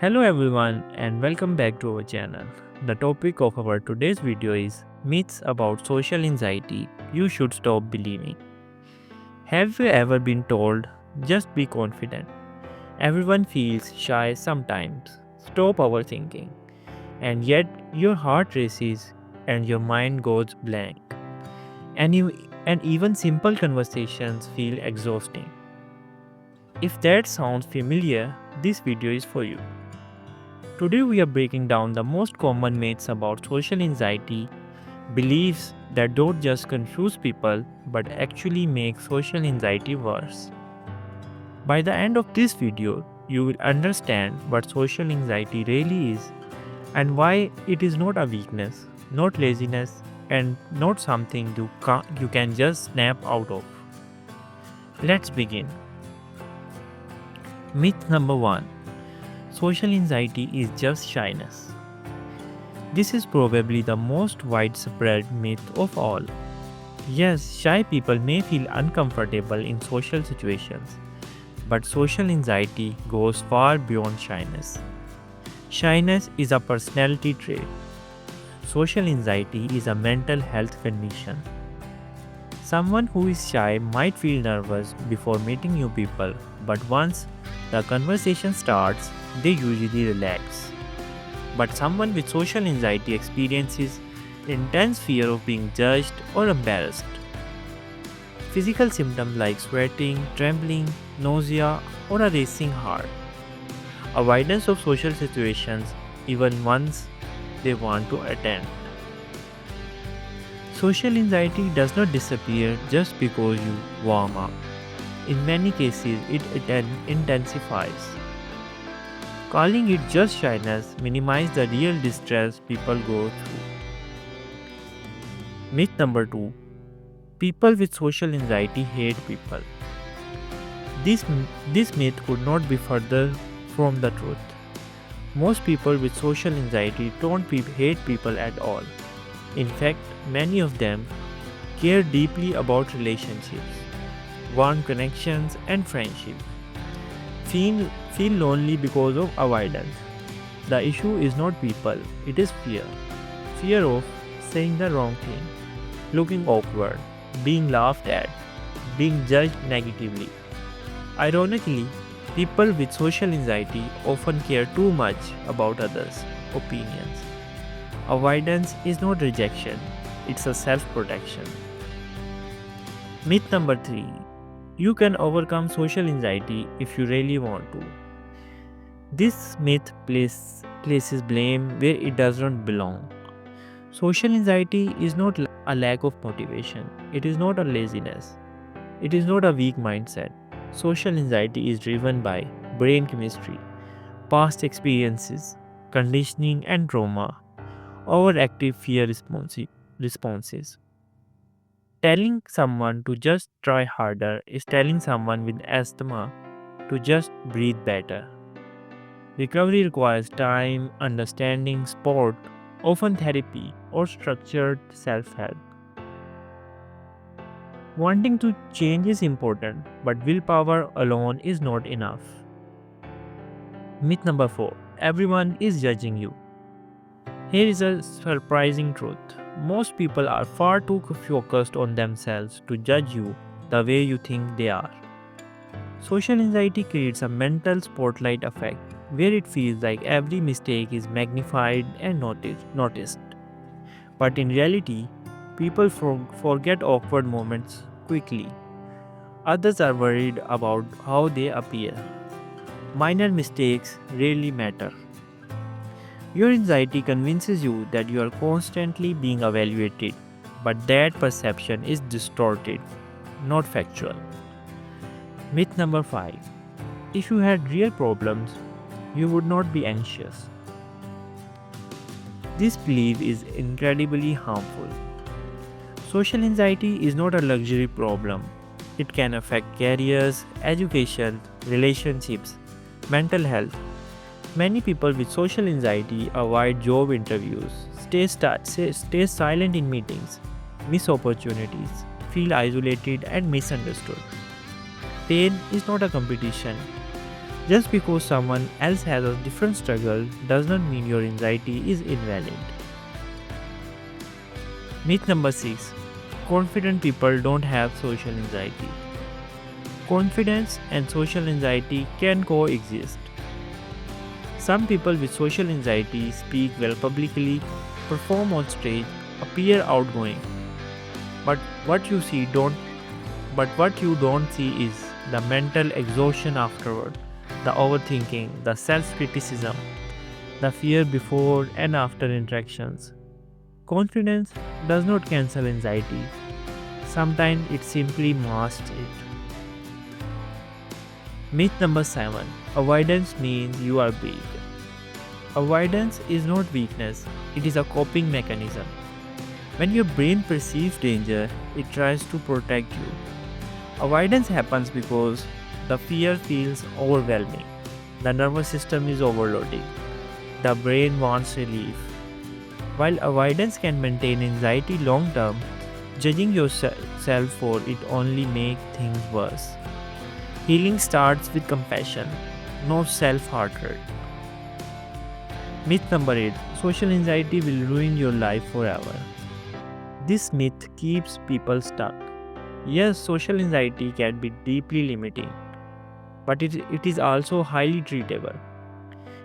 Hello everyone and welcome back to our channel. The topic of our today's video is myths about social anxiety you should stop believing. Have you ever been told just be confident? Everyone feels shy sometimes. Stop overthinking. And yet your heart races and your mind goes blank. And even simple conversations feel exhausting. If that sounds familiar, this video is for you. Today, we are breaking down the most common myths about social anxiety, beliefs that don't just confuse people but actually make social anxiety worse. By the end of this video, you will understand what social anxiety really is and why it is not a weakness, not laziness, and not something you can just snap out of. Let's begin. Myth number 1: social anxiety is just shyness. This is probably the most widespread myth of all. Yes, shy people may feel uncomfortable in social situations, but social anxiety goes far beyond shyness. Shyness is a personality trait. Social anxiety is a mental health condition. Someone who is shy might feel nervous before meeting new people, but once the conversation starts, they usually relax. But someone with social anxiety experiences intense fear of being judged or embarrassed. Physical symptoms like sweating, trembling, nausea, or a racing heart. Avoidance of social situations even ones they want to attend. Social anxiety does not disappear just because you warm up. In many cases, it intensifies. Calling it just shyness minimizes the real distress people go through. Myth number 2: people with social anxiety hate people. This myth could not be further from the truth. Most people with social anxiety don't hate people at all. In fact, many of them care deeply about relationships, want connections and friendship, feel lonely because of avoidance. The issue is not people, it is fear. Fear of saying the wrong thing, looking awkward, being laughed at, being judged negatively. Ironically, people with social anxiety often care too much about others' opinions. Avoidance is not rejection, it's a self protection. Myth number 3: you can overcome social anxiety if you really want to. This myth places blame where it does not belong. Social anxiety is not a lack of motivation, it is not a laziness, it is not a weak mindset. Social anxiety is driven by brain chemistry, past experiences, conditioning, and trauma, overactive fear responses. Telling someone to just try harder is telling someone with asthma to just breathe better. Recovery requires time, understanding, support, often therapy, or structured self help. Wanting to change is important, but willpower alone is not enough. Myth number 4: everyone is judging you. Here is a surprising truth: most people are far too focused on themselves to judge you the way you think they are. Social anxiety creates a mental spotlight effect where it feels like every mistake is magnified and noticed. But in reality, people forget awkward moments quickly. Others are worried about how they appear. Minor mistakes rarely matter. Your anxiety convinces you that you are constantly being evaluated, but that perception is distorted, not factual. Myth number 5: if you had real problems, you would not be anxious. This belief is incredibly harmful. Social anxiety is not a luxury problem. It can affect careers, education, relationships, mental health. Many people with social anxiety avoid job interviews, stay silent in meetings, miss opportunities, feel isolated and misunderstood. Pain is not a competition. Just because someone else has a different struggle does not mean your anxiety is invalid. Myth number 6. Confident people don't have social anxiety. Confidence and social anxiety can coexist. Some people with social anxiety speak well publicly, perform on stage, appear outgoing. But what you see don't but what you don't see is the mental exhaustion afterward, the overthinking, the self-criticism, the fear before and after interactions. Confidence does not cancel anxiety. Sometimes it simply masks it. Myth number 7. Avoidance means you are weak. Avoidance is not weakness, it is a coping mechanism. When your brain perceives danger, it tries to protect you. Avoidance happens because the fear feels overwhelming. The nervous system is overloading. The brain wants relief. While avoidance can maintain anxiety long term, judging yourself for it only makes things worse. Healing starts with compassion, no self-hatred. Myth number 8. Social anxiety will ruin your life forever. This myth keeps people stuck. Yes, social anxiety can be deeply limiting, but it is also highly treatable.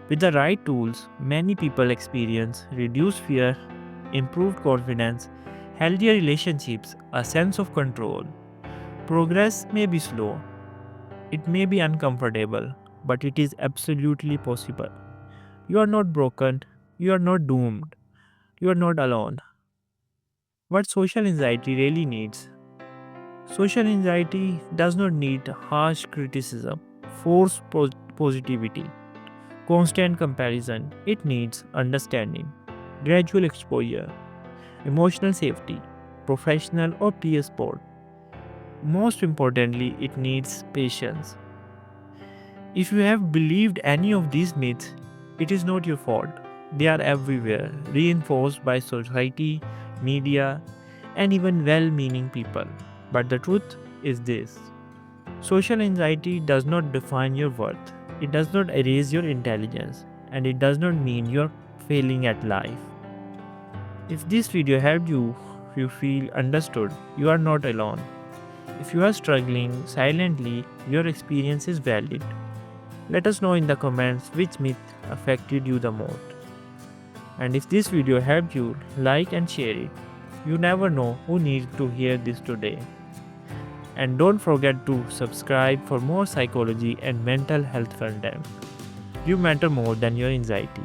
With the right tools, many people experience reduced fear, improved confidence, healthier relationships, a sense of control. Progress may be slow, it may be uncomfortable, but it is absolutely possible. You are not broken, you are not doomed, you are not alone. What social anxiety really needs? Social anxiety does not need harsh criticism, forced positivity, constant comparison. It needs understanding, gradual exposure, emotional safety, professional or peer support. Most importantly, it needs patience. If you have believed any of these myths, it is not your fault. They are everywhere, reinforced by society, media, and even well meaning people. But the truth is this: social anxiety does not define your worth, it does not erase your intelligence, and it does not mean you're failing at life. If this video helped you, you feel understood, you are not alone. If you are struggling silently, your experience is valid. Let us know in the comments which myth affected you the most. And if this video helped you, like and share it. You never know who needs to hear this today. And don't forget to subscribe for more psychology and mental health content. You matter more than your anxiety.